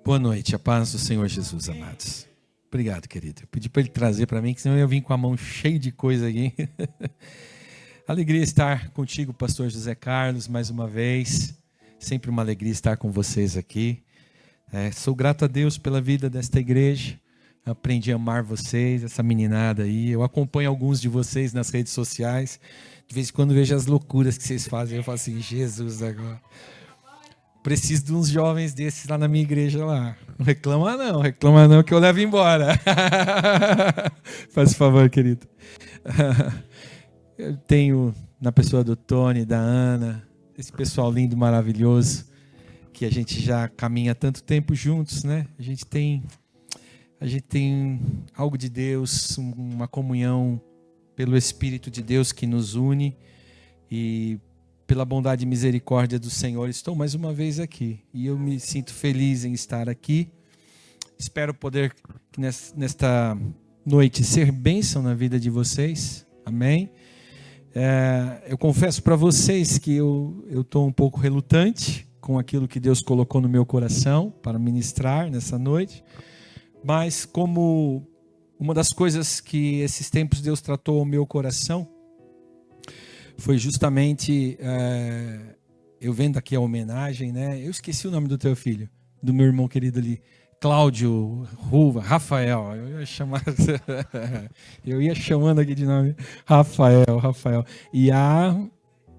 Boa noite, a paz do Senhor Jesus, amados. Obrigado, querido. Eu pedi para ele trazer para mim, que senão eu vim com a mão cheia de coisa aqui. Alegria estar contigo, pastor José Carlos, mais uma vez. Sempre uma alegria estar com vocês aqui. Sou grato a Deus pela vida desta igreja. Aprendi a amar vocês, essa meninada aí. Eu acompanho alguns de vocês nas redes sociais. De vez em quando vejo as loucuras que vocês fazem. Eu falo assim, Jesus agora. Preciso de uns jovens desses lá na minha igreja lá. Não reclama não que eu levo embora. Faz favor, querido. Eu tenho na pessoa do Tony, da Ana, esse pessoal lindo, maravilhoso, que a gente já caminha há tanto tempo juntos, né? A gente tem algo de Deus, uma comunhão pelo Espírito de Deus que nos une, e pela bondade e misericórdia do Senhor, estou mais uma vez aqui. E eu me sinto feliz em estar aqui. Espero poder, nesta noite, ser bênção na vida de vocês. Amém? Eu confesso para vocês que eu estou um pouco relutante com aquilo que Deus colocou no meu coração para ministrar nessa noite. Mas como uma das coisas que esses tempos Deus tratou ao meu coração, foi justamente, eu vendo aqui a homenagem, né? Eu esqueci o nome do teu filho, do meu irmão querido ali, Cláudio, Ruva, Rafael. Eu ia chamando aqui de nome Rafael. E a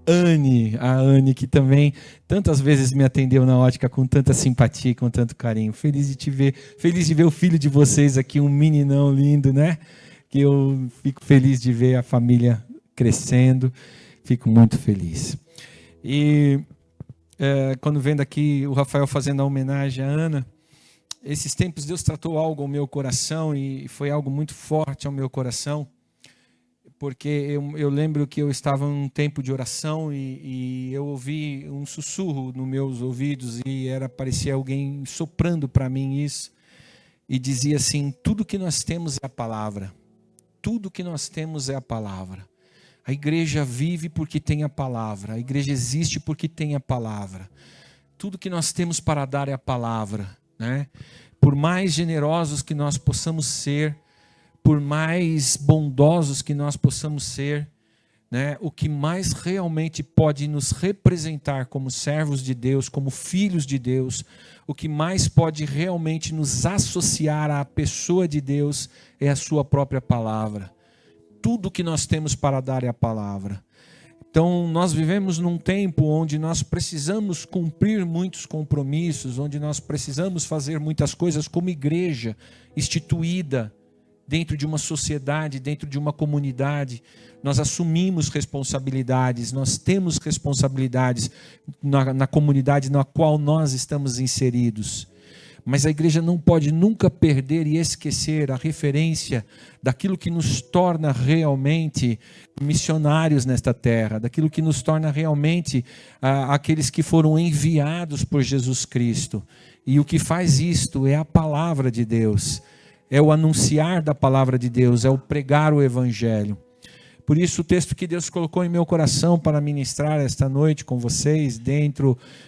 Anne, que também tantas vezes me atendeu na ótica com tanta simpatia, com tanto carinho. Feliz de te ver, feliz de ver o filho de vocês aqui, um meninão lindo, né? Que eu fico feliz de ver a família crescendo. Fico muito feliz. E quando vendo aqui o Rafael fazendo a homenagem à Ana, esses tempos Deus tratou algo ao meu coração e foi algo muito forte ao meu coração, porque eu lembro que eu estava em um tempo de oração e eu ouvi um sussurro nos meus ouvidos e parecia alguém soprando para mim isso e dizia assim: tudo que nós temos é a palavra. Tudo que nós temos é a palavra. A igreja vive porque tem a palavra. A igreja existe porque tem a palavra. Tudo que nós temos para dar é a palavra, né? Por mais generosos que nós possamos ser, por mais bondosos que nós possamos ser, né? O que mais realmente pode nos representar como servos de Deus, como filhos de Deus, o que mais pode realmente nos associar à pessoa de Deus é a sua própria palavra. Tudo que nós temos para dar é a palavra. Então, nós vivemos num tempo onde nós precisamos cumprir muitos compromissos, onde nós precisamos fazer muitas coisas como igreja instituída dentro de uma sociedade, dentro de uma comunidade. Nós assumimos responsabilidades, nós temos responsabilidades na comunidade na qual nós estamos inseridos. Mas a igreja não pode nunca perder e esquecer a referência daquilo que nos torna realmente missionários nesta terra, daquilo que nos torna realmente aqueles que foram enviados por Jesus Cristo. E o que faz isto é a palavra de Deus, é o anunciar da palavra de Deus, é o pregar o evangelho. Por isso o texto que Deus colocou em meu coração para ministrar esta noite com vocês,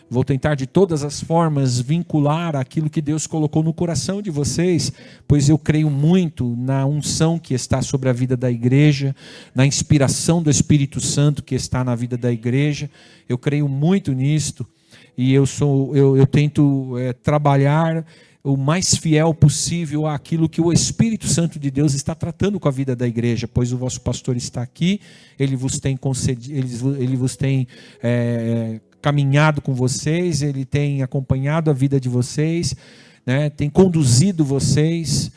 vou tentar de todas as formas vincular aquilo que Deus colocou no coração de vocês, pois eu creio muito na unção que está sobre a vida da igreja, na inspiração do Espírito Santo que está na vida da igreja. Eu creio muito nisto e eu tento trabalhar o mais fiel possível àquilo que o Espírito Santo de Deus está tratando com a vida da igreja, pois o vosso pastor está aqui, ele vos tem caminhado com vocês, ele tem acompanhado a vida de vocês, né, tem conduzido vocês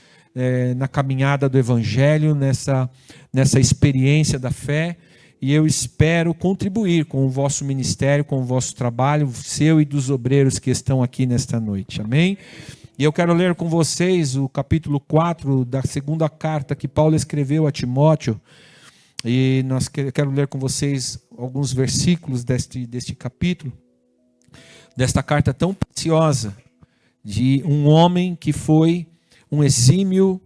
na caminhada do Evangelho, nessa experiência da fé, e eu espero contribuir com o vosso ministério, com o vosso trabalho, seu e dos obreiros que estão aqui nesta noite, amém? E eu quero ler com vocês o capítulo 4 da segunda carta que Paulo escreveu a Timóteo. E quero ler com vocês alguns versículos deste capítulo, desta carta tão preciosa, de um homem que foi um exímio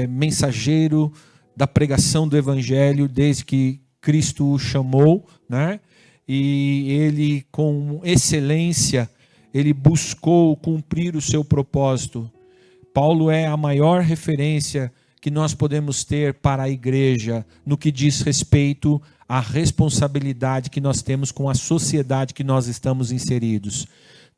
mensageiro da pregação do Evangelho desde que Cristo o chamou, né? E ele com excelência ele buscou cumprir o seu propósito. Paulo é a maior referência que nós podemos ter para a igreja no que diz respeito à responsabilidade que nós temos com a sociedade que nós estamos inseridos.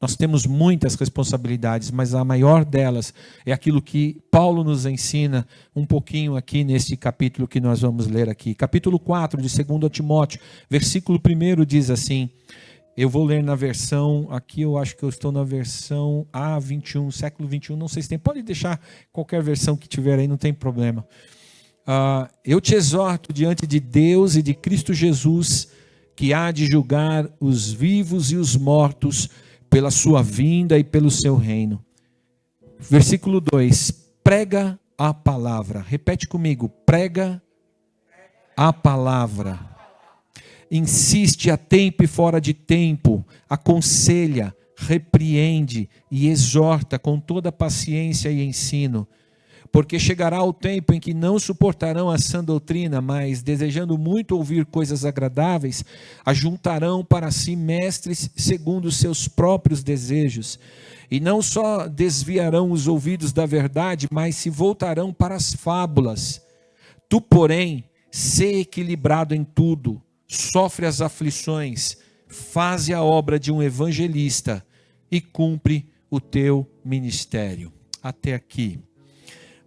Nós temos muitas responsabilidades, mas a maior delas é aquilo que Paulo nos ensina um pouquinho aqui nesse capítulo que nós vamos ler aqui. Capítulo 4 de 2 Timóteo, versículo 1 diz assim, eu vou ler na versão, aqui eu acho que eu estou na versão A21, século 21, não sei se tem, pode deixar qualquer versão que tiver aí, não tem problema. Eu te exorto diante de Deus e de Cristo Jesus, que há de julgar os vivos e os mortos, pela sua vinda e pelo seu reino. Versículo 2, prega a palavra. Repete comigo, prega a palavra. Insiste a tempo e fora de tempo, aconselha, repreende e exorta com toda paciência e ensino. Porque chegará o tempo em que não suportarão a sã doutrina, mas, desejando muito ouvir coisas agradáveis, ajuntarão para si mestres segundo os seus próprios desejos. E não só desviarão os ouvidos da verdade, mas se voltarão para as fábulas. Tu, porém, sê equilibrado em tudo, sofre as aflições, faze a obra de um evangelista e cumpre o teu ministério. Até aqui.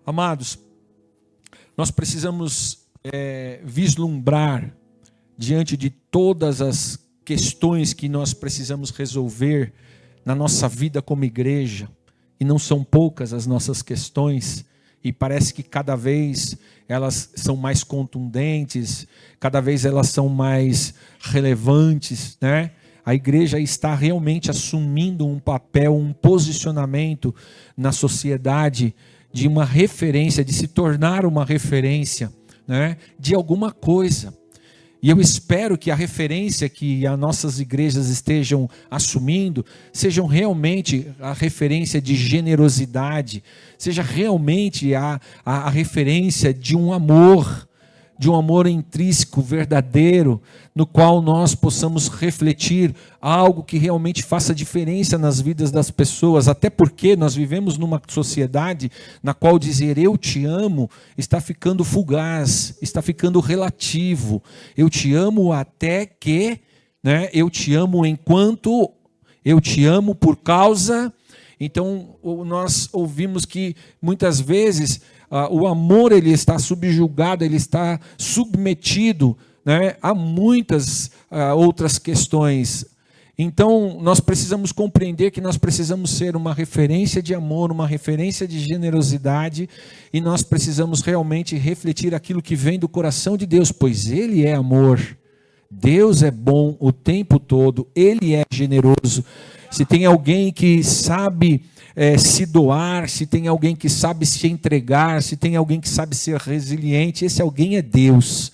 Amados, nós precisamos vislumbrar diante de todas as questões que nós precisamos resolver na nossa vida como igreja, e não são poucas as nossas questões, e parece que cada vez elas são mais contundentes, cada vez elas são mais relevantes, né? A igreja está realmente assumindo um papel, um posicionamento na sociedade, de uma referência, de se tornar uma referência, né, de alguma coisa. E eu espero que a referência que as nossas igrejas estejam assumindo, sejam realmente a referência de generosidade, seja realmente a referência de um amor intrínseco, verdadeiro, no qual nós possamos refletir algo que realmente faça diferença nas vidas das pessoas, até porque nós vivemos numa sociedade na qual dizer eu te amo está ficando fugaz, está ficando relativo. Eu te amo até que, né, eu te amo enquanto, eu te amo por causa. Então nós ouvimos que muitas vezes o amor ele está subjugado, ele está submetido, né, a muitas outras questões. Então nós precisamos compreender que nós precisamos ser uma referência de amor, uma referência de generosidade, e nós precisamos realmente refletir aquilo que vem do coração de Deus, pois Ele é amor. Deus é bom o tempo todo, Ele é generoso. Se tem alguém que sabe se doar, se tem alguém que sabe se entregar, se tem alguém que sabe ser resiliente, esse alguém é Deus.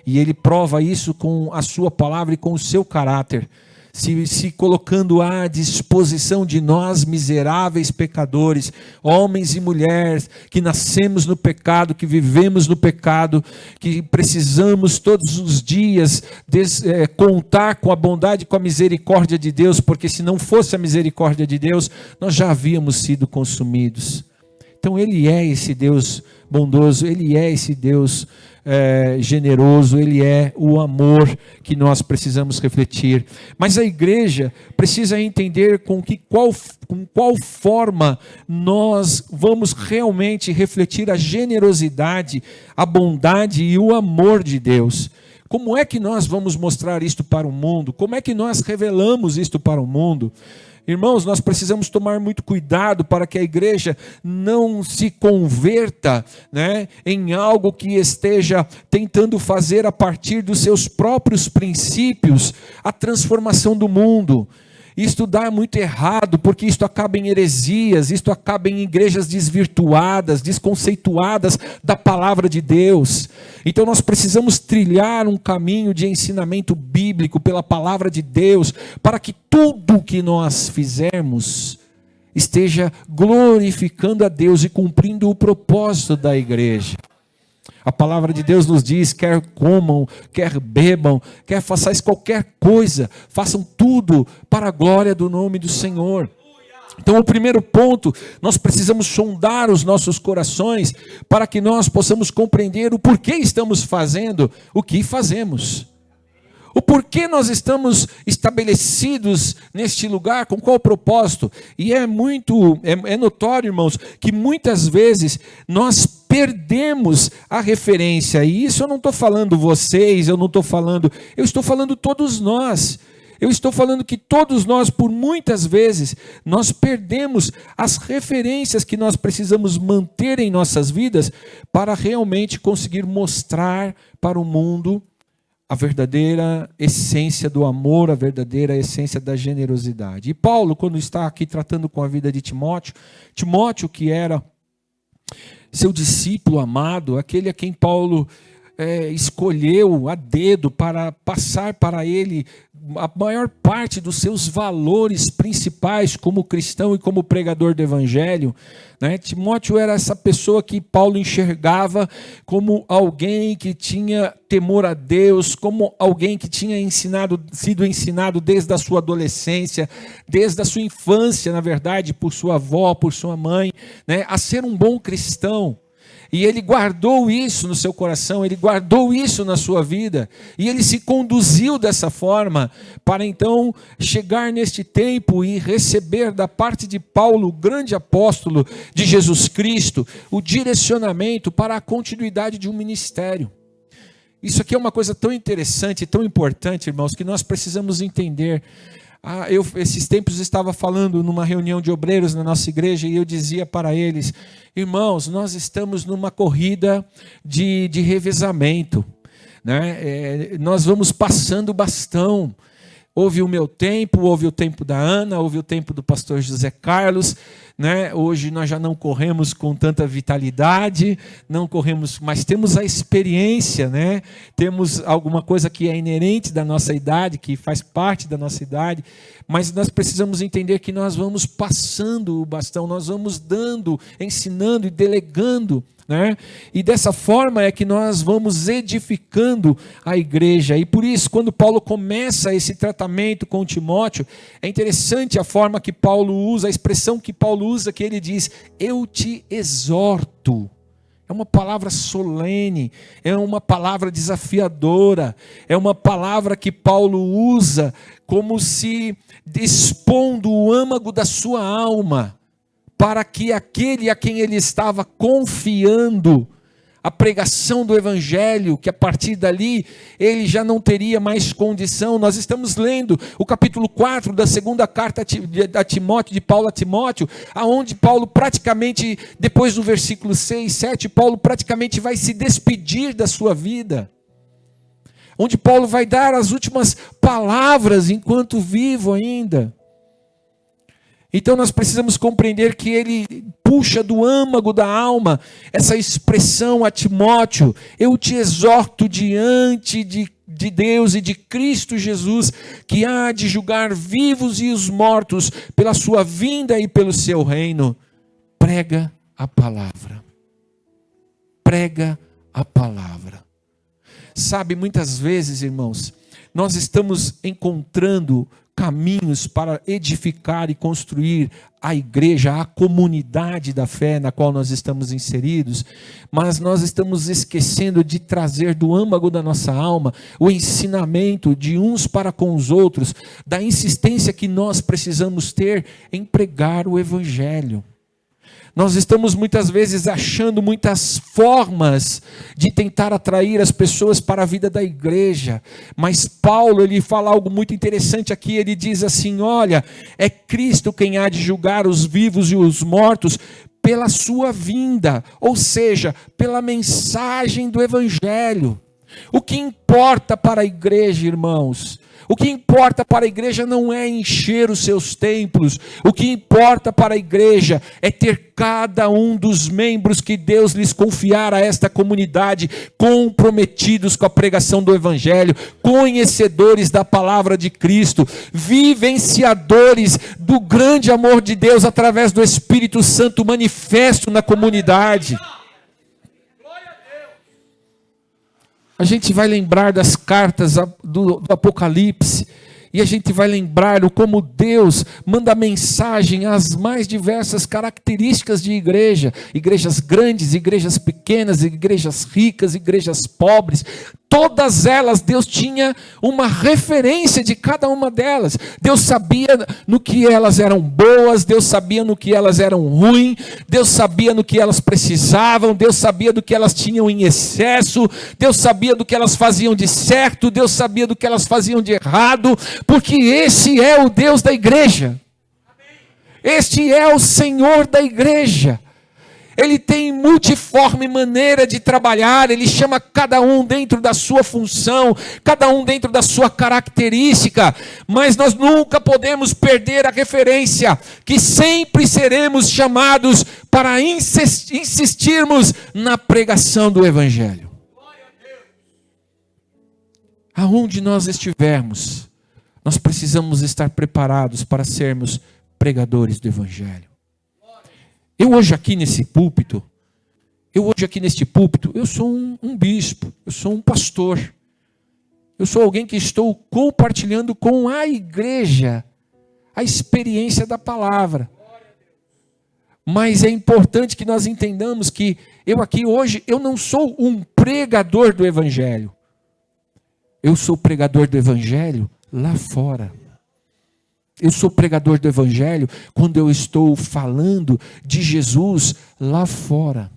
E Ele prova isso com a sua palavra e com o seu caráter, se colocando à disposição de nós miseráveis pecadores, homens e mulheres que nascemos no pecado, que vivemos no pecado, que precisamos todos os dias contar com a bondade e com a misericórdia de Deus, porque se não fosse a misericórdia de Deus, nós já havíamos sido consumidos. Então Ele é esse Deus bondoso, Ele é esse Deus generoso, Ele é o amor que nós precisamos refletir. Mas a igreja precisa entender com qual forma nós vamos realmente refletir a generosidade, a bondade e o amor de Deus. Como é que nós vamos mostrar isto para o mundo? Como é que nós revelamos isto para o mundo? Irmãos, nós precisamos tomar muito cuidado para que a igreja não se converta, né, em algo que esteja tentando fazer a partir dos seus próprios princípios a transformação do mundo. Isto dá muito errado, porque isto acaba em heresias, isto acaba em igrejas desvirtuadas, desconceituadas da palavra de Deus. Então nós precisamos trilhar um caminho de ensinamento bíblico pela palavra de Deus, para que tudo que nós fizermos esteja glorificando a Deus e cumprindo o propósito da igreja. A palavra de Deus nos diz, quer comam, quer bebam, quer façais qualquer coisa, façam tudo para a glória do nome do Senhor. Então, o primeiro ponto, nós precisamos sondar os nossos corações para que nós possamos compreender o porquê estamos fazendo o que fazemos. O porquê nós estamos estabelecidos neste lugar, com qual propósito? E é notório, irmãos, que muitas vezes nós perdemos a referência. E isso eu não estou falando vocês, eu estou falando todos nós. Eu estou falando que todos nós, por muitas vezes, nós perdemos as referências que nós precisamos manter em nossas vidas para realmente conseguir mostrar para o mundo a verdadeira essência do amor, a verdadeira essência da generosidade. E Paulo, quando está aqui tratando com a vida de Timóteo, que era seu discípulo amado, aquele a quem Paulo escolheu a dedo para passar para ele a maior parte dos seus valores principais como cristão e como pregador do evangelho, né? Timóteo era essa pessoa que Paulo enxergava como alguém que tinha temor a Deus, como alguém que tinha sido ensinado desde a sua adolescência, desde a sua infância, na verdade, por sua avó, por sua mãe, né, a ser um bom cristão. E ele guardou isso no seu coração, ele guardou isso na sua vida, e ele se conduziu dessa forma, para então chegar neste tempo e receber da parte de Paulo, o grande apóstolo de Jesus Cristo, o direcionamento para a continuidade de um ministério. Isso aqui é uma coisa tão interessante, tão importante, irmãos, que nós precisamos entender. Eu, esses tempos, estava falando numa reunião de obreiros na nossa igreja e eu dizia para eles: irmãos, nós estamos numa corrida de revezamento, né? Nós vamos passando o bastão. Houve o meu tempo, houve o tempo da Ana, houve o tempo do pastor José Carlos, né? Hoje nós já não corremos com tanta vitalidade, não corremos, mas temos a experiência, né? Temos alguma coisa que é inerente da nossa idade, que faz parte da nossa idade, mas nós precisamos entender que nós vamos passando o bastão, nós vamos dando, ensinando e delegando, né? E dessa forma é que nós vamos edificando a igreja. E por isso, quando Paulo começa esse tratamento com Timóteo, é interessante a forma que Paulo usa, a expressão que Paulo usa, que ele diz: eu te exorto. É uma palavra solene, é uma palavra desafiadora, é uma palavra que Paulo usa como se expondo o âmago da sua alma, para que aquele a quem ele estava confiando a pregação do evangelho, que a partir dali ele já não teria mais condição. Nós estamos lendo o capítulo 4 da segunda carta a Timóteo, de Paulo a Timóteo, aonde Paulo praticamente, depois do versículo 6, 7, Paulo praticamente vai se despedir da sua vida, onde Paulo vai dar as últimas palavras enquanto vivo ainda. Então nós precisamos compreender que ele puxa do âmago da alma essa expressão a Timóteo: eu te exorto diante de Deus e de Cristo Jesus, que há de julgar vivos e os mortos pela sua vinda e pelo seu reino. Prega a palavra. Prega a palavra. Sabe, muitas vezes, irmãos, nós estamos encontrando caminhos para edificar e construir a igreja, a comunidade da fé na qual nós estamos inseridos, mas nós estamos esquecendo de trazer do âmago da nossa alma o ensinamento de uns para com os outros, da insistência que nós precisamos ter em pregar o evangelho. Nós estamos muitas vezes achando muitas formas de tentar atrair as pessoas para a vida da igreja, mas Paulo, ele fala algo muito interessante aqui. Ele diz assim: olha, é Cristo quem há de julgar os vivos e os mortos pela sua vinda, ou seja, pela mensagem do evangelho. O que importa para a igreja, irmãos, o que importa para a igreja não é encher os seus templos. O que importa para a igreja é ter cada um dos membros que Deus lhes confiar a esta comunidade comprometidos com a pregação do evangelho, conhecedores da palavra de Cristo, vivenciadores do grande amor de Deus através do Espírito Santo manifesto na comunidade. A gente vai lembrar das cartas do Apocalipse, e a gente vai lembrar o como Deus manda mensagem às mais diversas características de igreja. Igrejas grandes, igrejas pequenas, igrejas ricas, igrejas pobres. Todas elas, Deus tinha uma referência de cada uma delas. Deus sabia no que elas eram boas, Deus sabia no que elas eram ruins, Deus sabia no que elas precisavam, Deus sabia do que elas tinham em excesso, Deus sabia do que elas faziam de certo, Deus sabia do que elas faziam de errado, porque esse é o Deus da igreja. Este é o Senhor da igreja. Ele tem multiforme maneira de trabalhar, ele chama cada um dentro da sua função, cada um dentro da sua característica, mas nós nunca podemos perder a referência, que sempre seremos chamados para insistirmos na pregação do Evangelho. Aonde nós estivermos, nós precisamos estar preparados para sermos pregadores do Evangelho. Eu hoje aqui neste púlpito, eu sou um bispo, eu sou um pastor. Eu sou alguém que estou compartilhando com a igreja a experiência da palavra. Mas é importante que nós entendamos que eu aqui hoje, eu não sou um pregador do Evangelho. Eu sou pregador do Evangelho lá fora. Eu sou pregador do Evangelho quando eu estou falando de Jesus lá fora.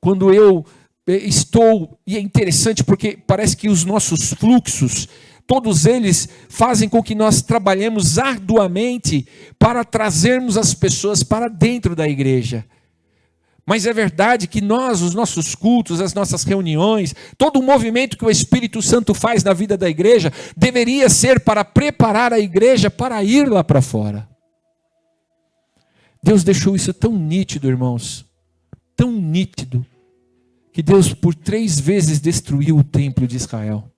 Quando eu estou, e é interessante porque parece que os nossos fluxos, todos eles fazem com que nós trabalhemos arduamente para trazermos as pessoas para dentro da igreja. Mas é verdade que nós, os nossos cultos, as nossas reuniões, todo o movimento que o Espírito Santo faz na vida da igreja, deveria ser para preparar a igreja para ir lá para fora. Deus deixou isso tão nítido, irmãos, tão nítido, que Deus por 3 vezes destruiu o templo de Israel.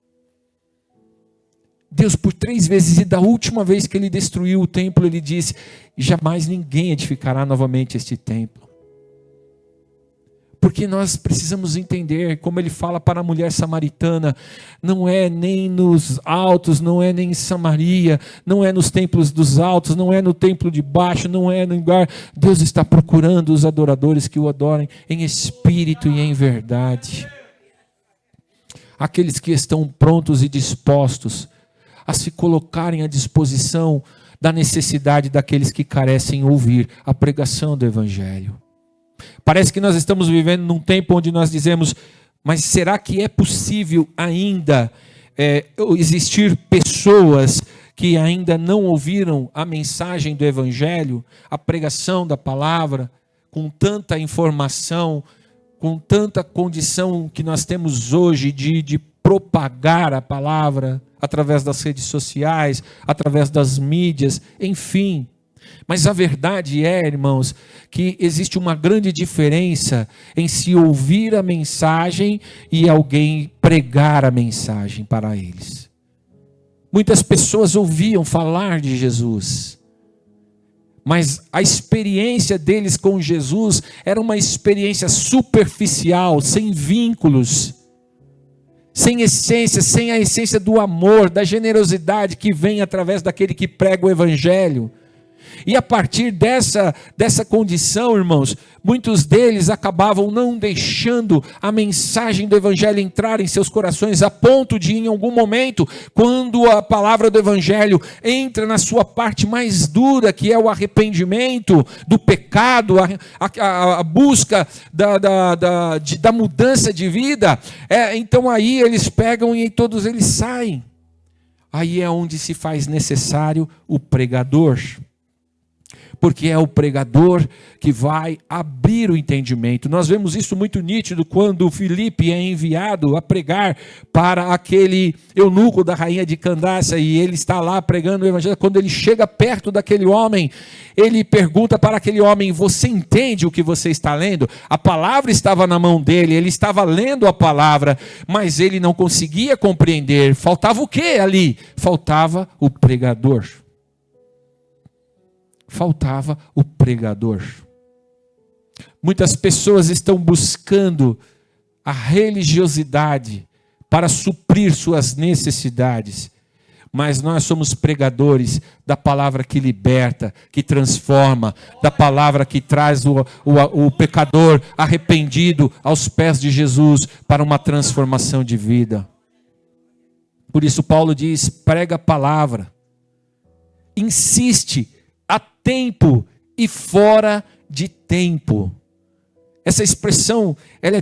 Deus por 3 vezes, e da última vez que ele destruiu o templo, ele disse: jamais ninguém edificará novamente este templo. Porque nós precisamos entender, como ele fala para a mulher samaritana, não é nem nos altos, não é nem em Samaria, não é nos templos dos altos, não é no templo de baixo, não é no lugar. Deus está procurando os adoradores que o adorem em espírito e em verdade. Aqueles que estão prontos e dispostos a se colocarem à disposição da necessidade daqueles que carecem ouvir a pregação do Evangelho. Parece que nós estamos vivendo num tempo onde nós dizemos: mas será que é possível ainda existir pessoas que ainda não ouviram a mensagem do Evangelho, a pregação da palavra, com tanta informação, com tanta condição que nós temos hoje de propagar a palavra através das redes sociais, através das mídias, enfim. Mas a verdade é, irmãos, que existe uma grande diferença em se ouvir a mensagem e alguém pregar a mensagem para eles. Muitas pessoas ouviam falar de Jesus, mas a experiência deles com Jesus era uma experiência superficial, sem vínculos, sem essência, sem a essência do amor, da generosidade que vem através daquele que prega o Evangelho. E a partir dessa condição, irmãos, muitos deles acabavam não deixando a mensagem do Evangelho entrar em seus corações, a ponto de, em algum momento, quando a palavra do Evangelho entra na sua parte mais dura, que é o arrependimento do pecado, a busca da mudança de vida, então aí eles pegam e todos eles saem. Aí é onde se faz necessário o pregador. Porque é o pregador que vai abrir o entendimento. Nós vemos isso muito nítido quando Filipe é enviado a pregar para aquele eunuco da rainha de Candace, e ele está lá pregando o evangelho. Quando ele chega perto daquele homem, ele pergunta para aquele homem: você entende o que você está lendo? A palavra estava na mão dele, ele estava lendo a palavra, mas ele não conseguia compreender. Faltava o que ali? Faltava o pregador. Faltava o pregador. Muitas pessoas estão buscando a religiosidade para suprir suas necessidades. Mas nós somos pregadores da palavra que liberta, que transforma, da palavra que traz o pecador arrependido aos pés de Jesus para uma transformação de vida. Por isso Paulo diz, prega a palavra, insiste a tempo e fora de tempo. Essa expressão ela é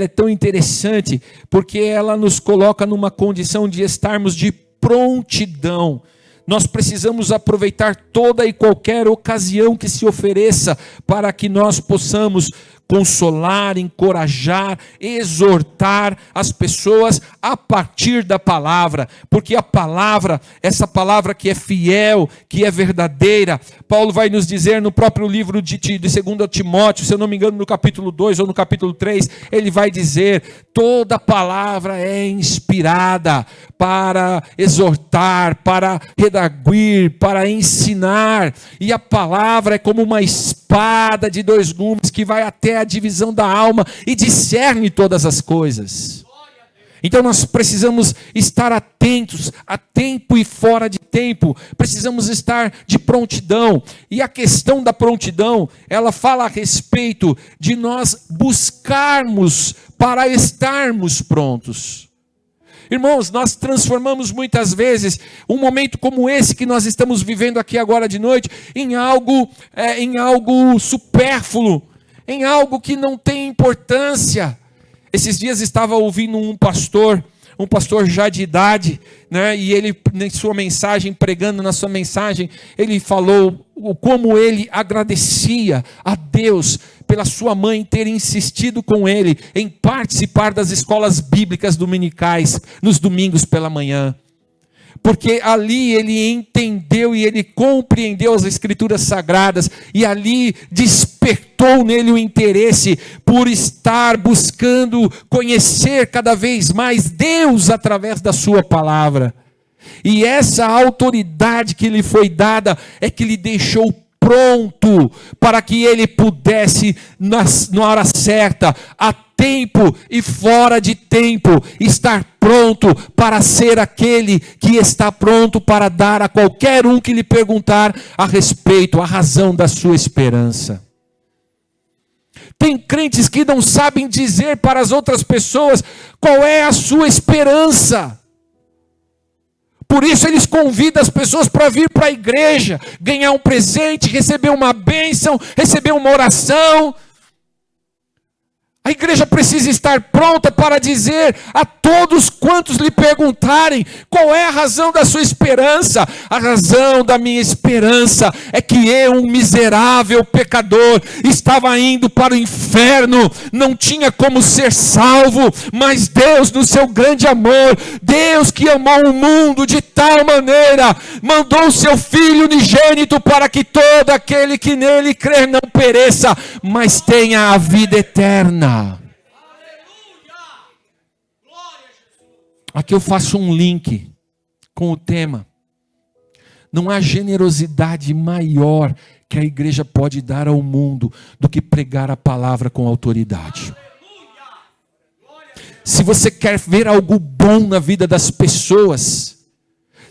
tão interessante, porque ela nos coloca numa condição de estarmos de prontidão. Nós precisamos aproveitar toda e qualquer ocasião que se ofereça para que nós possamos consolar, encorajar, exortar as pessoas a partir da palavra, porque a palavra, essa palavra que é fiel, que é verdadeira, Paulo vai nos dizer no próprio livro de 2 Timóteo, se eu não me engano no capítulo 2 ou no capítulo 3, ele vai dizer, toda palavra é inspirada para exortar, para redarguir, para ensinar, e a palavra é como uma espada de 2 gumes que vai até a divisão da alma e discerne todas as coisas. Então nós precisamos estar atentos a tempo e fora de tempo, precisamos estar de prontidão. E a questão da prontidão, ela fala a respeito de nós buscarmos para estarmos prontos. Irmãos, nós transformamos muitas vezes um momento como esse que nós estamos vivendo aqui agora de noite em algo supérfluo, em algo que não tem importância. Esses dias estava ouvindo um pastor já de idade, né? E ele, pregando na sua mensagem, ele falou como ele agradecia a Deus pela sua mãe ter insistido com ele em participar das escolas bíblicas dominicais nos domingos pela manhã. Porque ali ele entendeu e ele compreendeu as escrituras sagradas, e ali despertou nele o interesse por estar buscando conhecer cada vez mais Deus através da sua palavra. E essa autoridade que lhe foi dada é que lhe deixou pronto para que ele pudesse, na hora certa, a tempo e fora de tempo, estar pronto para ser aquele que está pronto para dar a qualquer um que lhe perguntar a respeito, a razão da sua esperança. Tem crentes que não sabem dizer para as outras pessoas qual é a sua esperança. Por isso eles convidam as pessoas para vir para a igreja, ganhar um presente, receber uma bênção, receber uma oração. A igreja precisa estar pronta para dizer a todos quantos lhe perguntarem qual é a razão da sua esperança. A razão da minha esperança é que eu, um miserável pecador, estava indo para o inferno, não tinha como ser salvo, mas Deus, no seu grande amor, Deus que amou o mundo de tal maneira, mandou o seu Filho unigênito para que todo aquele que nele crer não pereça, mas tenha a vida eterna. Aqui eu faço um link com o tema. Não há generosidade maior que a igreja pode dar ao mundo do que pregar a palavra com autoridade. Se você quer ver algo bom na vida das pessoas,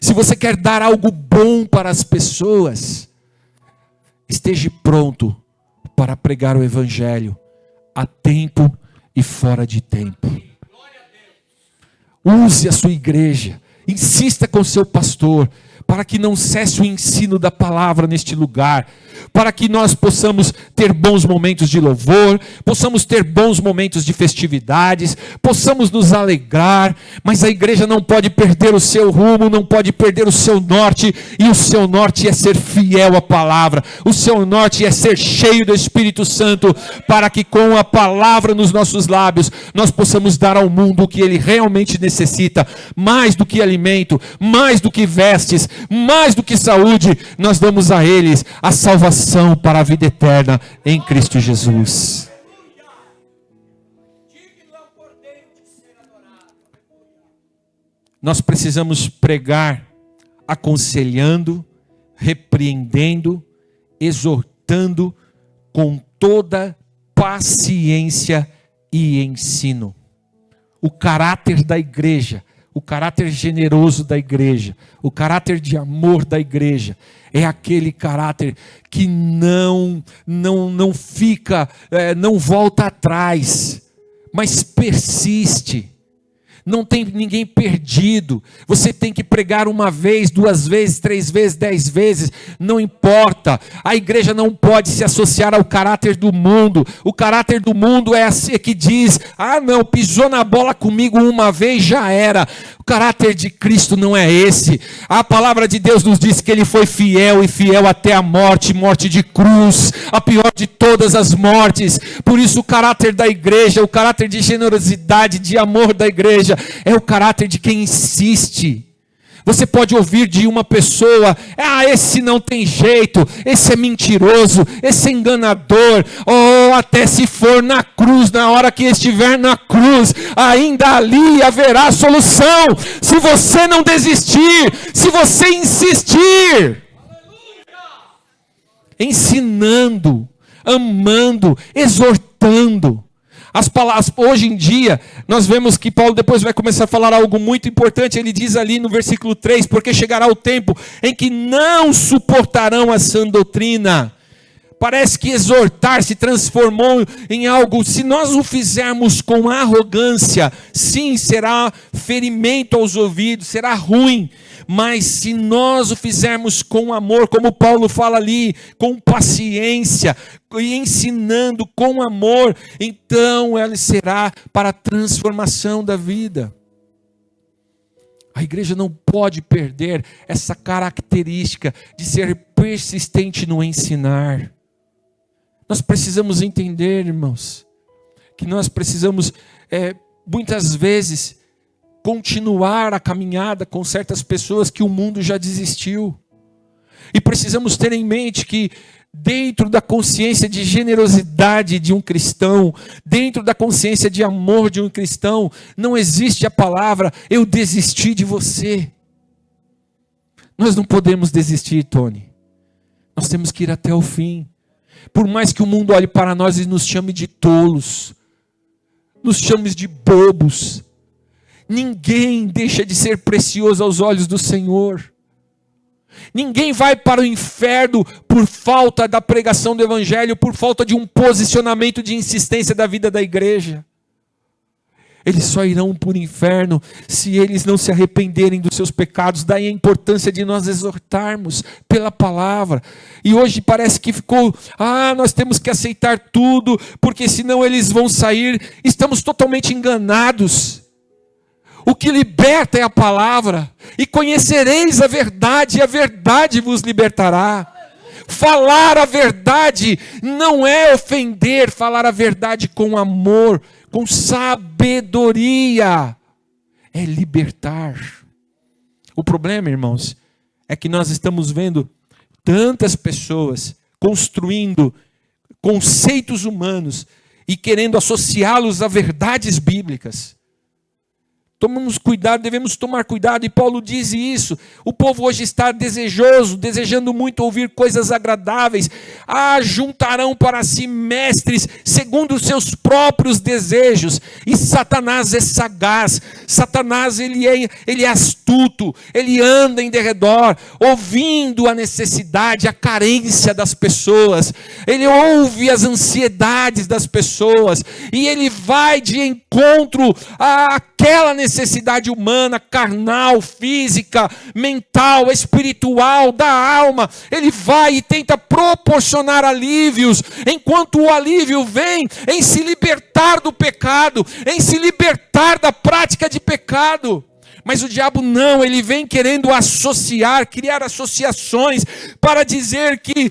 se você quer dar algo bom para as pessoas, esteja pronto para pregar o evangelho a tempo e fora de tempo. Use a sua igreja, insista com o seu pastor, para que não cesse o ensino da palavra neste lugar, para que nós possamos ter bons momentos de louvor, possamos ter bons momentos de festividades, possamos nos alegrar, mas a igreja não pode perder o seu rumo, não pode perder o seu norte, e o seu norte é ser fiel à palavra, o seu norte é ser cheio do Espírito Santo, para que com a palavra nos nossos lábios, nós possamos dar ao mundo o que ele realmente necessita, mais do que alimento, mais do que vestes, mais do que saúde, nós damos a eles a salvação para a vida eterna em Cristo Jesus. Nós precisamos pregar aconselhando, repreendendo, exortando com toda paciência e ensino. o caráter da igreja, o caráter generoso da igreja, o caráter de amor da igreja, é aquele caráter que não fica, não volta atrás, mas persiste. Não tem ninguém perdido. Você tem que pregar uma vez, 2 vezes, 3 vezes, 10 vezes, não importa. A igreja não pode se associar ao caráter do mundo. O caráter do mundo é assim que diz: ah não, pisou na bola comigo uma vez, já era. O caráter de Cristo não é esse. A palavra de Deus nos diz que Ele foi fiel e fiel até a morte, morte de cruz, a pior de todas as mortes. Por isso o caráter da igreja, o caráter de generosidade, de amor da igreja, é o caráter de quem insiste. Você pode ouvir de uma pessoa: ah, esse não tem jeito, esse é mentiroso, esse é enganador. Ou até se for na cruz, na hora que estiver na cruz, ainda ali haverá solução. Se você não desistir, se você insistir, ensinando, amando, exortando. As palavras, hoje em dia, nós vemos que Paulo depois vai começar a falar algo muito importante. Ele diz ali no versículo 3, porque chegará o tempo em que não suportarão a sã doutrina. Parece que exortar se transformou em algo, se nós o fizermos com arrogância, sim, será ferimento aos ouvidos, será ruim. Mas se nós o fizermos com amor, como Paulo fala ali, com paciência, e ensinando com amor, então ela será para a transformação da vida. A igreja não pode perder essa característica de ser persistente no ensinar. Nós precisamos entender, irmãos, que nós precisamos, muitas vezes, continuar a caminhada com certas pessoas que o mundo já desistiu. E precisamos ter em mente que dentro da consciência de generosidade de um cristão, dentro da consciência de amor de um cristão, não existe a palavra: eu desisti de você. Nós não podemos desistir, Tony. Nós temos que ir até o fim. Por mais que o mundo olhe para nós e nos chame de tolos, nos chame de bobos, ninguém deixa de ser precioso aos olhos do Senhor. Ninguém vai para o inferno por falta da pregação do evangelho, por falta de um posicionamento de insistência da vida da igreja. Eles só irão para o inferno se eles não se arrependerem dos seus pecados. Daí a importância de nós exortarmos pela palavra. E hoje parece que ficou: nós temos que aceitar tudo, porque senão eles vão sair. Estamos totalmente enganados. O que liberta é a palavra. E conhecereis a verdade, e a verdade vos libertará. Falar a verdade não é ofender, falar a verdade com amor, com sabedoria, é libertar. O problema, irmãos, é que nós estamos vendo tantas pessoas construindo conceitos humanos e querendo associá-los a verdades bíblicas. Tomamos cuidado, devemos tomar cuidado, e Paulo diz isso. O povo hoje está desejando muito ouvir coisas agradáveis. Juntarão para si mestres segundo os seus próprios desejos. E Satanás é sagaz. Satanás ele é astuto. Ele anda em derredor, ouvindo a necessidade, a carência das pessoas. Ele ouve as ansiedades das pessoas e ele vai de encontro àquela necessidade humana, carnal, física, mental, espiritual, da alma. Ele vai e tenta proporcionar alívios, enquanto o alívio vem em se libertar do pecado, em se libertar da prática de pecado. Mas o diabo não, ele vem querendo associar, criar associações para dizer que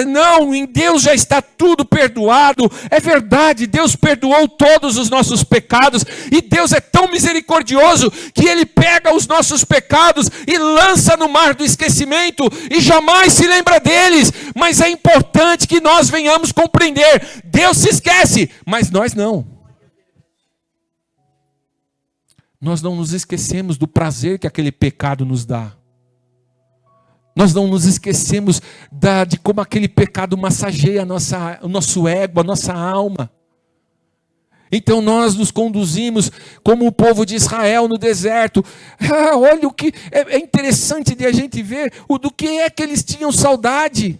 não, em Deus já está tudo perdoado. É verdade, Deus perdoou todos os nossos pecados e Deus é tão misericordioso que Ele pega os nossos pecados e lança no mar do esquecimento e jamais se lembra deles. Mas é importante que nós venhamos compreender, Deus se esquece, mas nós não. Nós não nos esquecemos do prazer que aquele pecado nos dá. Nós não nos esquecemos de como aquele pecado massageia o nosso ego, a nossa alma. Então nós nos conduzimos como o povo de Israel no deserto. Olha o que é interessante de a gente ver do que é que eles tinham saudade.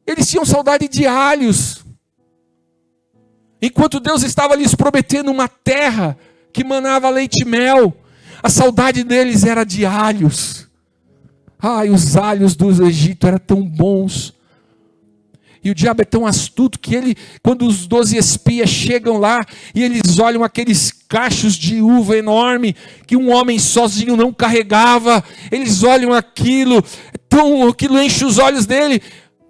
Eles tinham saudade de alhos. Enquanto Deus estava lhes prometendo uma terra que manava leite e mel, a saudade deles era de alhos. Ai, os alhos do Egito eram tão bons. E o diabo é tão astuto que ele, quando os 12 espias chegam lá e eles olham aqueles cachos de uva enorme que um homem sozinho não carregava, eles olham aquilo, aquilo enche os olhos dele,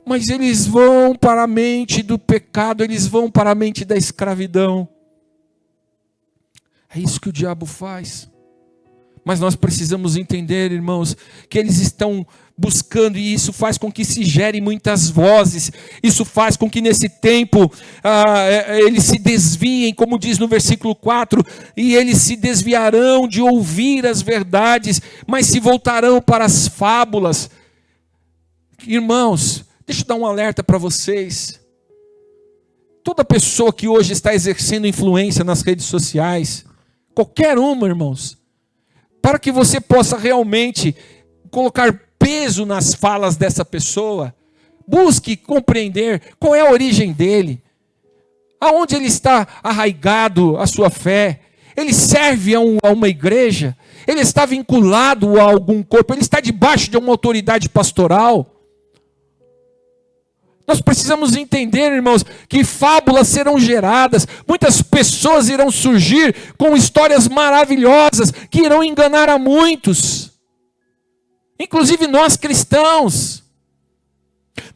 mas eles vão para a mente do pecado, eles vão para a mente da escravidão. É isso que o diabo faz. Mas nós precisamos entender, irmãos, que eles estão buscando, e isso faz com que se gerem muitas vozes, isso faz com que nesse tempo eles se desviem, como diz no versículo 4, e eles se desviarão de ouvir as verdades, mas se voltarão para as fábulas. Irmãos, deixa eu dar um alerta para vocês. Toda pessoa que hoje está exercendo influência nas redes sociais, qualquer uma, irmãos, para que você possa realmente colocar peso nas falas dessa pessoa, busque compreender qual é a origem dele, aonde ele está arraigado a sua fé, ele serve a uma igreja, ele está vinculado a algum corpo, ele está debaixo de uma autoridade pastoral. Nós precisamos entender, irmãos, que fábulas serão geradas, muitas pessoas irão surgir com histórias maravilhosas, que irão enganar a muitos, inclusive nós cristãos.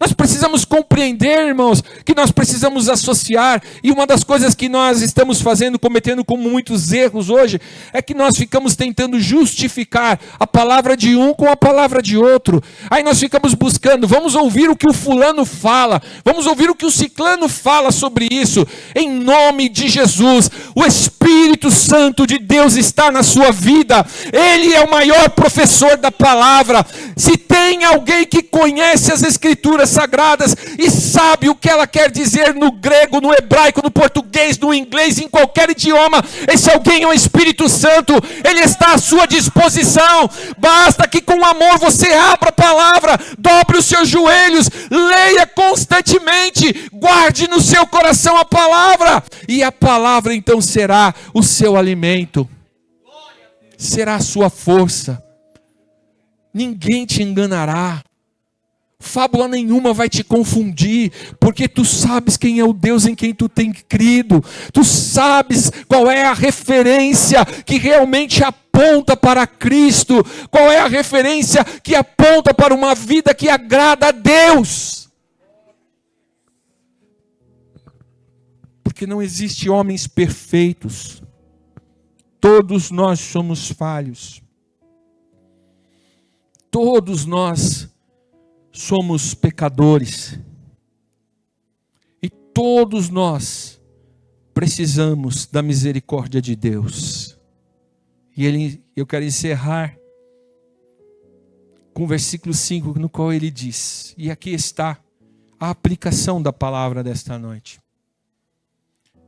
Nós precisamos compreender, irmãos, que nós precisamos associar, e uma das coisas que nós estamos fazendo, cometendo como muitos erros hoje, é que nós ficamos tentando justificar a palavra de um com a palavra de outro. Aí nós ficamos buscando, vamos ouvir o que o fulano fala, vamos ouvir o que o ciclano fala sobre isso. Em nome de Jesus, o Espírito Santo de Deus está na sua vida, Ele é o maior professor da palavra. Se tem alguém que conhece as Escrituras sagradas e sabe o que ela quer dizer no grego, no hebraico, no português, no inglês, em qualquer idioma, esse alguém é o Espírito Santo. Ele está à sua disposição. Basta que com amor você abra a palavra, dobre os seus joelhos, leia constantemente, guarde no seu coração a palavra, e a palavra então será o seu alimento, será a sua força. Ninguém te enganará. Fábula nenhuma vai te confundir, porque tu sabes quem é o Deus em quem tu tem crido, tu sabes qual é a referência que realmente aponta para Cristo, qual é a referência que aponta para uma vida que agrada a Deus. Porque não existe homens perfeitos, todos nós somos falhos, todos nós somos pecadores, e todos nós precisamos da misericórdia de Deus. E eu quero encerrar com o versículo 5, no qual ele diz, e aqui está a aplicação da palavra desta noite,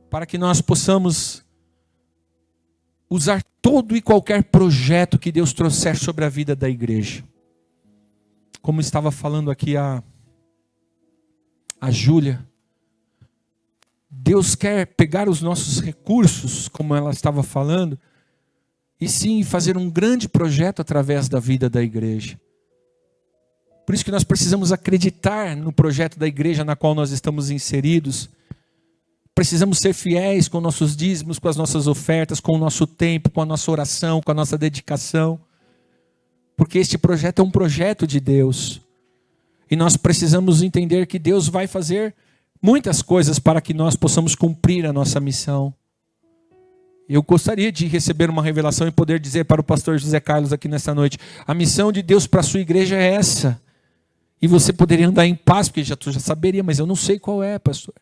para que nós possamos usar todo e qualquer projeto que Deus trouxer sobre a vida da igreja. Como estava falando aqui a Júlia, Deus quer pegar os nossos recursos, como ela estava falando, e sim fazer um grande projeto através da vida da igreja. Por isso que nós precisamos acreditar no projeto da igreja na qual nós estamos inseridos. Precisamos ser fiéis com nossos dízimos, com as nossas ofertas, com o nosso tempo, com a nossa oração, com a nossa dedicação. Porque este projeto é um projeto de Deus. E nós precisamos entender que Deus vai fazer muitas coisas para que nós possamos cumprir a nossa missão. Eu gostaria de receber uma revelação e poder dizer para o pastor José Carlos aqui nessa noite, a missão de Deus para a sua igreja é essa. E você poderia andar em paz, porque tu já saberia, mas eu não sei qual é, pastor.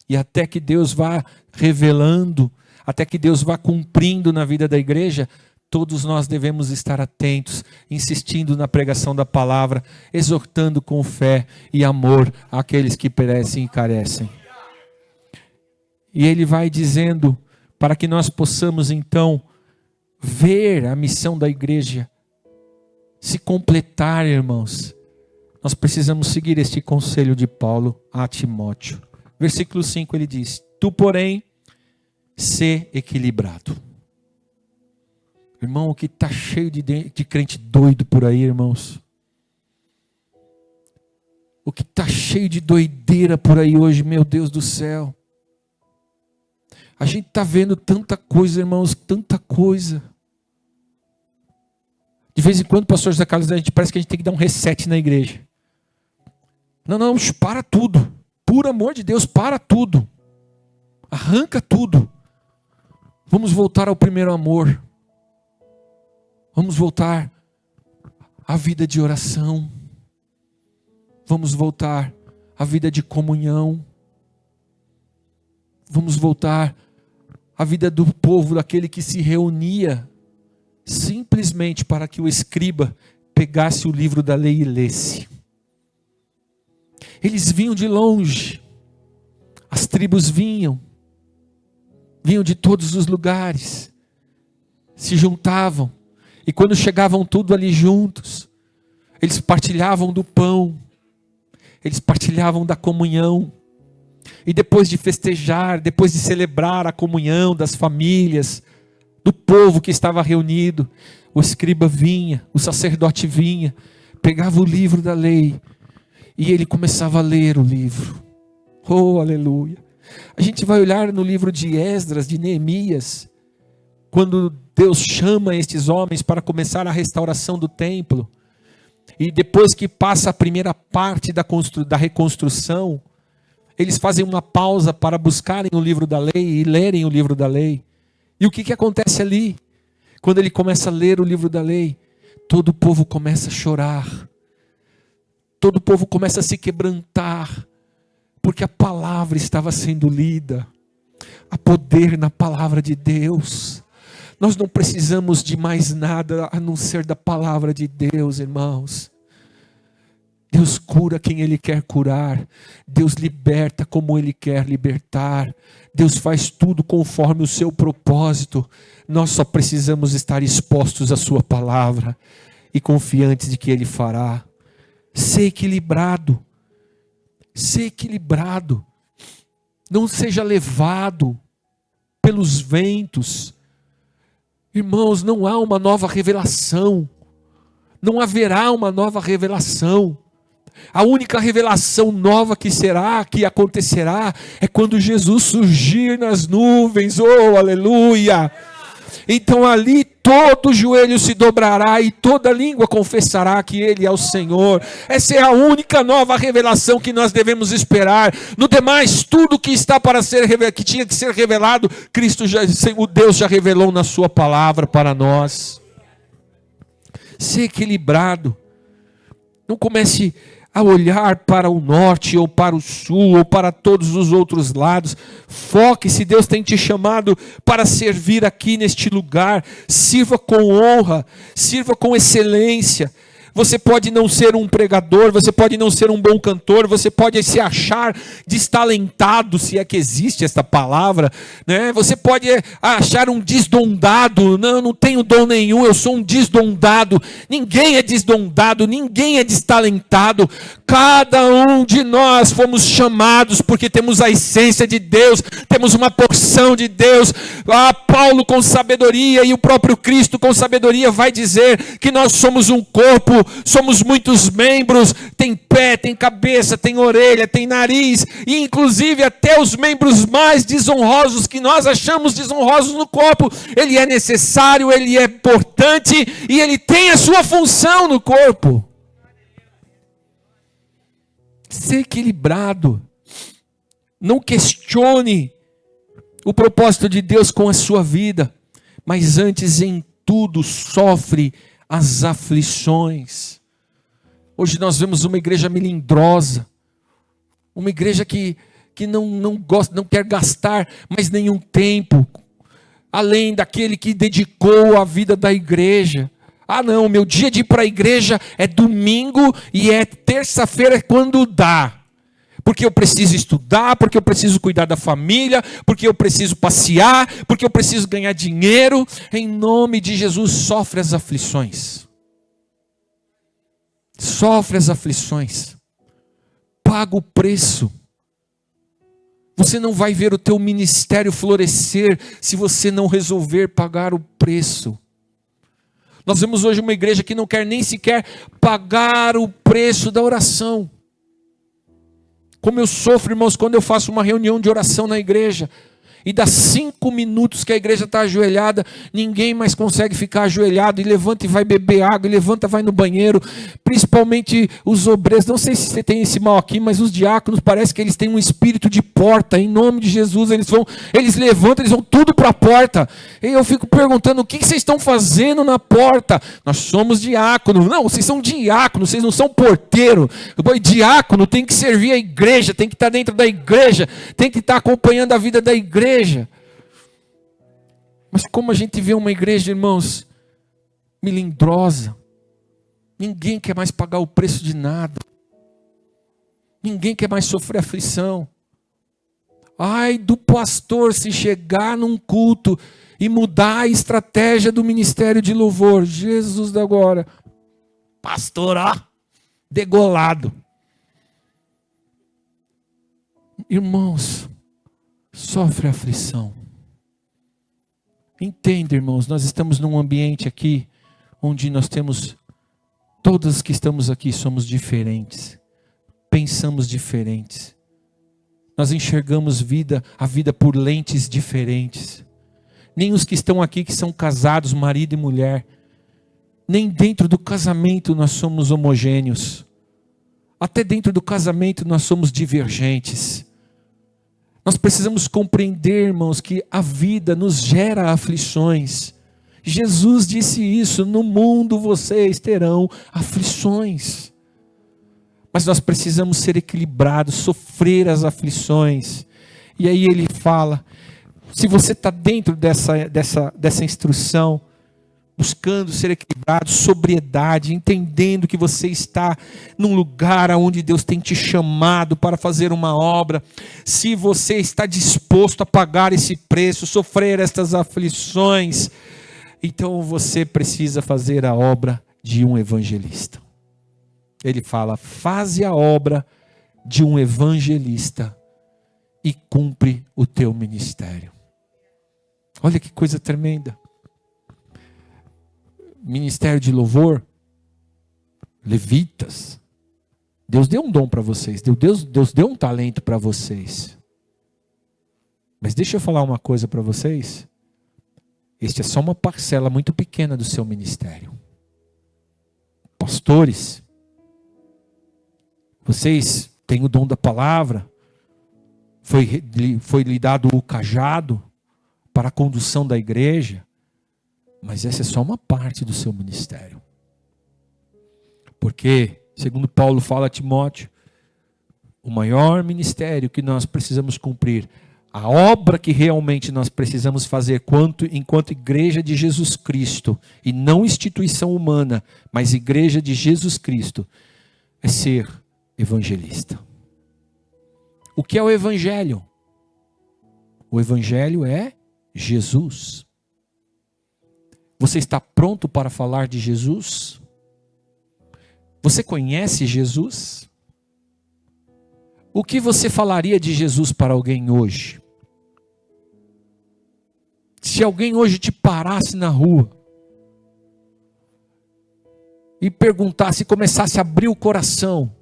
E até que Deus vá revelando, até que Deus vá cumprindo na vida da igreja, todos nós devemos estar atentos, insistindo na pregação da palavra, exortando com fé e amor aqueles que perecem e carecem. E ele vai dizendo, para que nós possamos então ver a missão da igreja se completar, irmãos, nós precisamos seguir este conselho de Paulo a Timóteo. Versículo 5 ele diz: tu, porém, sê equilibrado. Irmão, o que está cheio de crente doido por aí, irmãos. O que está cheio de doideira por aí hoje, meu Deus do céu. A gente está vendo tanta coisa, irmãos, tanta coisa. De vez em quando, pastor José Carlos, a gente parece que a gente tem que dar um reset na igreja. Não, para tudo. Por amor de Deus, para tudo. Arranca tudo. Vamos voltar ao primeiro amor. Vamos voltar à vida de oração. Vamos voltar à vida de comunhão. Vamos voltar à vida do povo, daquele que se reunia simplesmente para que o escriba pegasse o livro da lei e lesse. Eles vinham de longe, as tribos vinham de todos os lugares, se juntavam, e quando chegavam tudo ali juntos, eles partilhavam do pão, eles partilhavam da comunhão, e depois de festejar, depois de celebrar a comunhão das famílias, do povo que estava reunido, o escriba vinha, o sacerdote vinha, pegava o livro da lei, e ele começava a ler o livro. Oh, aleluia. A gente vai olhar no livro de Esdras, de Neemias, quando Deus chama estes homens para começar a restauração do templo, e depois que passa a primeira parte da reconstrução, eles fazem uma pausa para buscarem o livro da lei e lerem o livro da lei. E o que acontece ali? Quando ele começa a ler o livro da lei, todo o povo começa a chorar, todo o povo começa a se quebrantar, porque a palavra estava sendo lida. Há poder na palavra de Deus. Nós não precisamos de mais nada a não ser da palavra de Deus, irmãos. Deus cura quem Ele quer curar. Deus liberta como Ele quer libertar. Deus faz tudo conforme o seu propósito. Nós só precisamos estar expostos à sua palavra e confiantes de que Ele fará. Ser equilibrado. Ser equilibrado. Não seja levado pelos ventos. Irmãos, não há uma nova revelação. Não haverá uma nova revelação. A única revelação nova que acontecerá é quando Jesus surgir nas nuvens. Oh, aleluia! Então ali todo joelho se dobrará e toda língua confessará que Ele é o Senhor. Essa é a única nova revelação que nós devemos esperar. No demais, tudo que está para ser que tinha que ser revelado, o Deus já revelou na sua palavra para nós. Ser equilibrado. Não comece a olhar para o norte, ou para o sul, ou para todos os outros lados. Foque-se, Deus tem te chamado para servir aqui neste lugar. Sirva com honra, sirva com excelência. Você pode não ser um pregador, você pode não ser um bom cantor, você pode se achar destalentado, se é que existe esta palavra, né? Você pode achar um desdondado. Não tenho dom nenhum, eu sou um desdondado. Ninguém é desdondado, ninguém é destalentado. Cada um de nós fomos chamados porque temos a essência de Deus, temos uma porção de Deus. Paulo com sabedoria e o próprio Cristo com sabedoria vai dizer que nós somos um corpo, somos muitos membros, tem pé, tem cabeça, tem orelha, tem nariz, e inclusive até os membros mais desonrosos que nós achamos desonrosos no corpo, ele é necessário, ele é importante e ele tem a sua função no corpo. Ser equilibrado. Não questione o propósito de Deus com a sua vida, mas antes em tudo sofre as aflições. Hoje nós vemos uma igreja melindrosa, uma igreja que não gosta, não quer gastar mais nenhum tempo, além daquele que dedicou a vida da igreja. Não, meu dia de ir para a igreja é domingo e é terça-feira quando dá. Porque eu preciso estudar, porque eu preciso cuidar da família, porque eu preciso passear, porque eu preciso ganhar dinheiro. Em nome de Jesus, sofre as aflições. Sofre as aflições. Paga o preço. Você não vai ver o teu ministério florescer se você não resolver pagar o preço. Nós vemos hoje uma igreja que não quer nem sequer pagar o preço da oração. Como eu sofro, irmãos, quando eu faço uma reunião de oração na igreja, e dá 5 minutos que a igreja está ajoelhada, ninguém mais consegue ficar ajoelhado, e levanta e vai beber água, e levanta e vai no banheiro, principalmente os obreiros. Não sei se você tem esse mal aqui, mas os diáconos, parece que eles têm um espírito de porta. Em nome de Jesus, eles levantam, eles vão tudo para a porta. E eu fico perguntando, o que vocês estão fazendo na porta? Nós somos diáconos. Não, vocês são diáconos, vocês não são porteiro. Diácono tem que servir a igreja, tem que estar dentro da igreja, tem que estar acompanhando a vida da igreja. Mas como a gente vê uma igreja, irmãos, melindrosa, ninguém quer mais pagar o preço de nada, ninguém quer mais sofrer aflição. Ai do pastor se chegar num culto e mudar a estratégia do ministério de louvor. Jesus da glória, pastor, ó, degolado. Irmãos, sofre aflição. Entenda, irmãos, nós estamos num ambiente aqui onde nós temos, todos que estamos aqui somos diferentes, pensamos diferentes, nós enxergamos a vida por lentes diferentes. Nem os que estão aqui que são casados, marido e mulher, nem dentro do casamento nós somos homogêneos. Até dentro do casamento nós somos divergentes. Nós precisamos compreender, irmãos, que a vida nos gera aflições. Jesus disse isso: no mundo vocês terão aflições. Mas nós precisamos ser equilibrados, sofrer as aflições. E aí ele fala, se você está dentro dessa instrução, buscando ser equilibrado, sobriedade, entendendo que você está num lugar onde Deus tem te chamado para fazer uma obra, se você está disposto a pagar esse preço, sofrer estas aflições, então você precisa fazer a obra de um evangelista. Ele fala, faze a obra de um evangelista e cumpre o teu ministério. Olha que coisa tremenda. Ministério de louvor, levitas, Deus deu um dom para vocês, Deus deu um talento para vocês. Mas deixa eu falar uma coisa para vocês, este é só uma parcela muito pequena do seu ministério. Pastores, vocês têm o dom da palavra, foi lhe dado o cajado para a condução da igreja, mas essa é só uma parte do seu ministério. Porque, segundo Paulo fala a Timóteo, o maior ministério que nós precisamos cumprir, a obra que realmente nós precisamos fazer enquanto igreja de Jesus Cristo, e não instituição humana, mas igreja de Jesus Cristo, é ser evangelista. O que é o evangelho? O evangelho é Jesus. Você está pronto para falar de Jesus? Você conhece Jesus? O que você falaria de Jesus para alguém hoje? Se alguém hoje te parasse na rua e perguntasse, começasse a abrir o coração,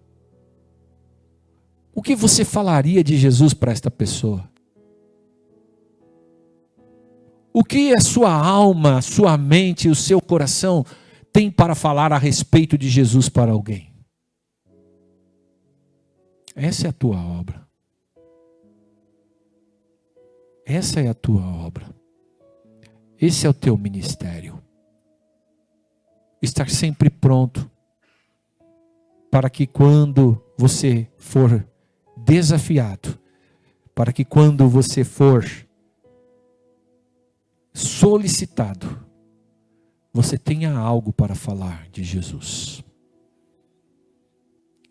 o que você falaria de Jesus para esta pessoa? O que a sua alma, a sua mente e o seu coração tem para falar a respeito de Jesus para alguém? Essa é a tua obra. Essa é a tua obra. Esse é o teu ministério. Estar sempre pronto para que quando você for desafiado, para que quando você for solicitado, você tenha algo para falar de Jesus.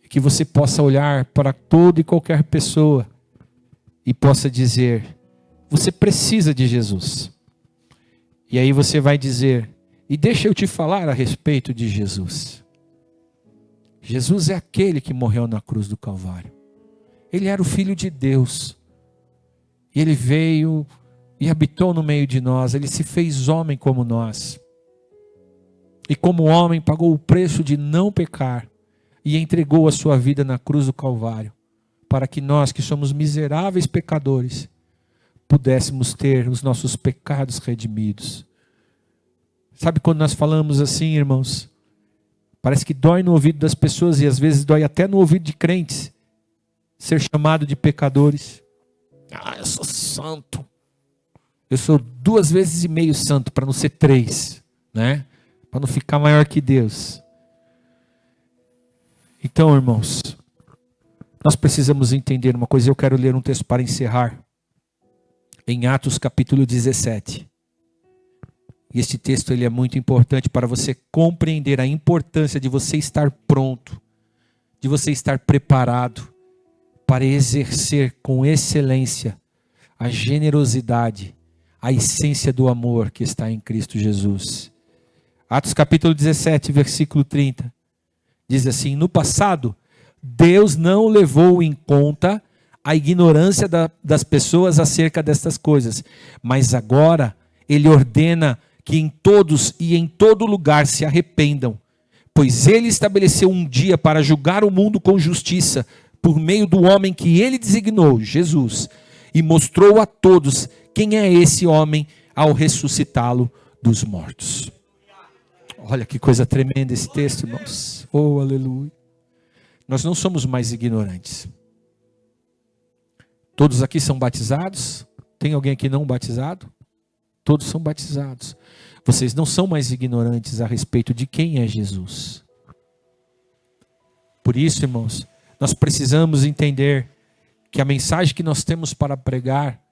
Que você possa olhar para toda e qualquer pessoa e possa dizer: você precisa de Jesus. E aí você vai dizer: e deixa eu te falar a respeito de Jesus. Jesus é aquele que morreu na cruz do Calvário. Ele era o Filho de Deus. E ele veio e habitou no meio de nós. Ele se fez homem como nós. E como homem pagou o preço de não pecar. E entregou a sua vida na cruz do Calvário. Para que nós, que somos miseráveis pecadores, pudéssemos ter os nossos pecados redimidos. Sabe quando nós falamos assim, irmãos? Parece que dói no ouvido das pessoas e às vezes dói até no ouvido de crentes. Ser chamado de pecadores. Eu sou santo. Eu sou 2,5 vezes santo, para não ser 3, né? Para não ficar maior que Deus. Então, irmãos, nós precisamos entender uma coisa. Eu quero ler um texto para encerrar. Em Atos capítulo 17. E este texto ele é muito importante para você compreender a importância de você estar pronto, de você estar preparado para exercer com excelência a generosidade, a essência do amor que está em Cristo Jesus. Atos capítulo 17, versículo 30. Diz assim: no passado, Deus não levou em conta a ignorância das pessoas acerca destas coisas, mas agora Ele ordena que em todos e em todo lugar se arrependam, pois Ele estabeleceu um dia para julgar o mundo com justiça, por meio do homem que Ele designou, Jesus, e mostrou a todos quem é esse homem ao ressuscitá-lo dos mortos. Olha que coisa tremenda esse texto, irmãos. Oh, aleluia. Nós não somos mais ignorantes. Todos aqui são batizados? Tem alguém aqui não batizado? Todos são batizados. Vocês não são mais ignorantes a respeito de quem é Jesus. Por isso, irmãos, nós precisamos entender que a mensagem que nós temos para pregar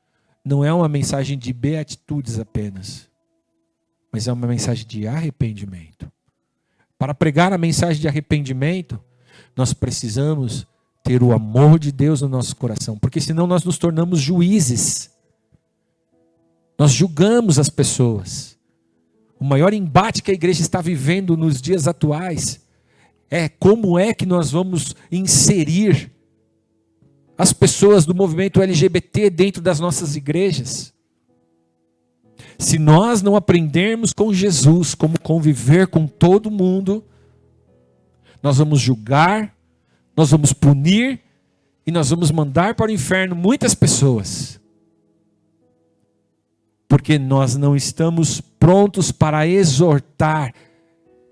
não é uma mensagem de beatitudes apenas, mas é uma mensagem de arrependimento. Para pregar a mensagem de arrependimento, nós precisamos ter o amor de Deus no nosso coração, porque senão nós nos tornamos juízes. Nós julgamos as pessoas. O maior embate que a igreja está vivendo nos dias atuais é como é que nós vamos inserir as pessoas do movimento LGBT dentro das nossas igrejas. Se nós não aprendermos com Jesus como conviver com todo mundo, nós vamos julgar, nós vamos punir e nós vamos mandar para o inferno muitas pessoas. Porque nós não estamos prontos para exortar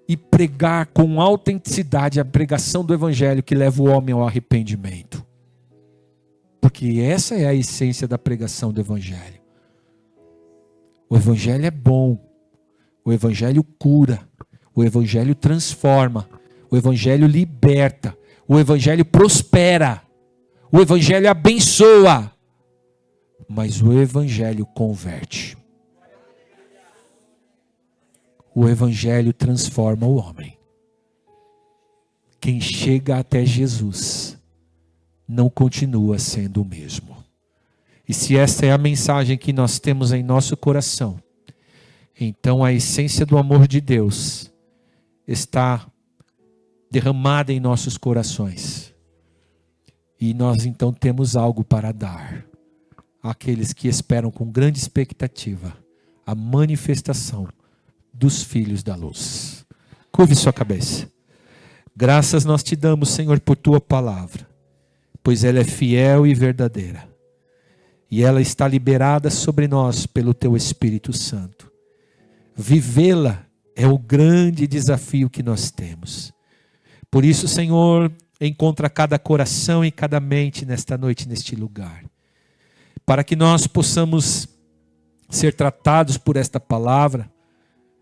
e pregar com autenticidade a pregação do evangelho que leva o homem ao arrependimento. Porque essa é a essência da pregação do evangelho. O evangelho é bom, o evangelho cura, o evangelho transforma, o evangelho liberta, o evangelho prospera, o evangelho abençoa, mas o evangelho converte. O evangelho transforma o homem. Quem chega até Jesus não continua sendo o mesmo. E se esta é a mensagem que nós temos em nosso coração, então a essência do amor de Deus está derramada em nossos corações. E nós então temos algo para dar àqueles que esperam com grande expectativa a manifestação dos filhos da luz. Curve sua cabeça. Graças nós te damos, Senhor, por tua palavra, pois ela é fiel e verdadeira. E ela está liberada sobre nós pelo teu Espírito Santo. Vivê-la é o grande desafio que nós temos. Por isso, Senhor, encontra cada coração e cada mente nesta noite, neste lugar. Para que nós possamos ser tratados por esta palavra,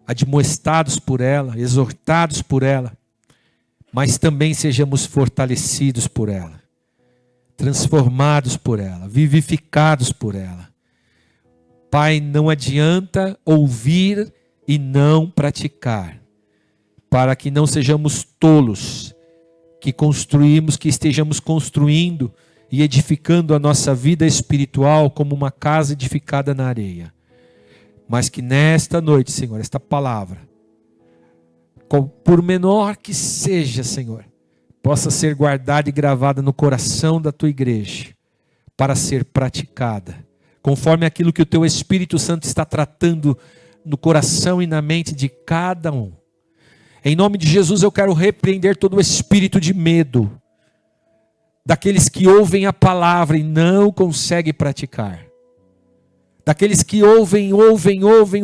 admoestados por ela, exortados por ela, mas também sejamos fortalecidos por ela, transformados por ela, vivificados por ela. Pai, não adianta ouvir e não praticar, para que não sejamos tolos, que construímos, que estejamos construindo e edificando a nossa vida espiritual como uma casa edificada na areia. Mas que nesta noite, Senhor, esta palavra, por menor que seja, Senhor, possa ser guardada e gravada no coração da tua igreja, para ser praticada, conforme aquilo que o teu Espírito Santo está tratando no coração e na mente de cada um. Em nome de Jesus eu quero repreender todo o espírito de medo, daqueles que ouvem a palavra e não conseguem praticar. Daqueles que ouvem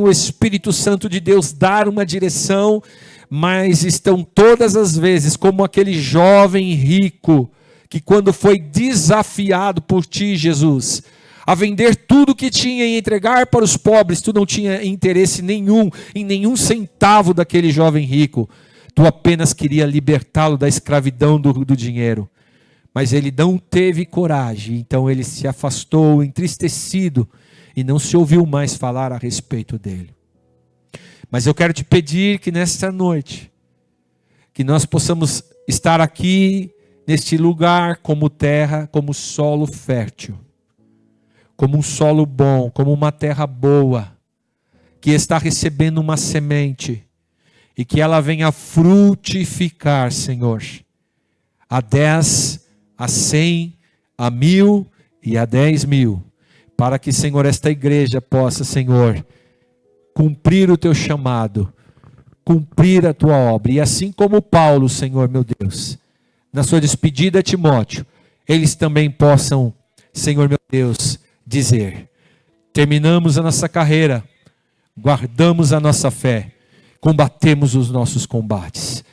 o Espírito Santo de Deus dar uma direção, mas estão todas as vezes como aquele jovem rico, que quando foi desafiado por ti, Jesus, a vender tudo que tinha e entregar para os pobres, tu não tinha interesse nenhum, em nenhum centavo daquele jovem rico. Tu apenas queria libertá-lo da escravidão do dinheiro. Mas ele não teve coragem, então ele se afastou, entristecido, e não se ouviu mais falar a respeito dele. Mas eu quero te pedir que nesta noite, que nós possamos estar aqui, neste lugar, como terra, como solo fértil, como um solo bom, como uma terra boa, que está recebendo uma semente, e que ela venha frutificar, Senhor, a 10, a 100, a 1000 e a 10.000, para que, Senhor, esta igreja possa, Senhor, cumprir o teu chamado, cumprir a tua obra, e assim como Paulo, Senhor, meu Deus, na sua despedida a Timóteo, eles também possam, Senhor, meu Deus, dizer: terminamos a nossa carreira, guardamos a nossa fé, combatemos os nossos combates,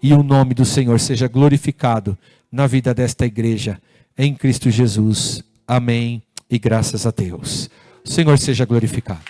e o nome do Senhor seja glorificado na vida desta igreja, em Cristo Jesus. Amém e graças a Deus. O Senhor seja glorificado.